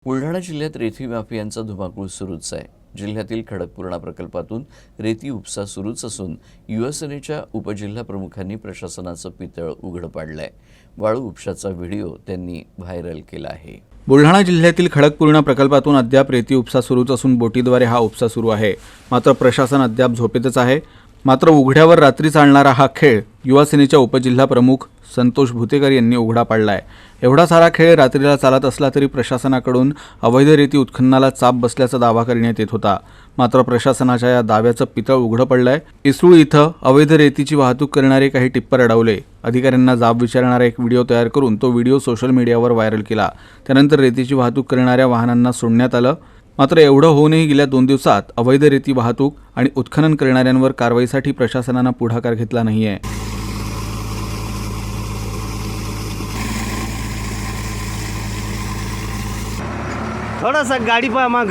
बुलढाणा जिल्ह्यात रेती माफियांचा धुमाकूळ सुरूच आहे। जिल्ह्यातील खडकपूर्णा प्रकल्पातून रेती उपसा सुरूच असून युवासेनेच्या उपजिल्हा प्रमुखांनी प्रशासनाचं पितळ उघड पाडलंय। वाळू उपशाचा व्हिडिओ त्यांनी व्हायरल केला आहे। बुलढाणा जिल्ह्यातील खडकपूर्णा प्रकल्पातून अद्याप रेती उपसा सुरूच असून बोटीद्वारे हा उपसा सुरू आहे। मात्र प्रशासन अद्याप झोपेतच आहे। मात्र उघड्यावर रात्री चालणारा हा खेळ युवासेनेच्या उपजिल्हा प्रमुख संतोष भुतेकर यांनी उघडा पाडलाय। एवढा सारा खेळ रात्रीला चालत असला तरी प्रशासनाकडून अवैध रेती उत्खननाला चाप बसल्याचा दावा करण्यात येत होता। मात्र प्रशासनाच्या या दाव्याचं पितळ उघडं पडलंय। इस्रूळ इथं अवैध रेतीची वाहतूक करणारे काही टिप्पर अडवले। अधिकाऱ्यांना जाब विचारणारा एक व्हिडिओ तयार करून तो व्हिडिओ सोशल मीडियावर व्हायरल केला। त्यानंतर रेतीची वाहतूक करणाऱ्या वाहनांना सोडण्यात आलं। मात्र एवढं होऊनही गेल्या 2 दिवसात अवैध रेती वाहतूक आणि उत्खनन करणाऱ्यांवर कारवाईसाठी प्रशासनानं पुढाकार घेतला नाहीये। थोड़ा सा गाड़ी पा मांग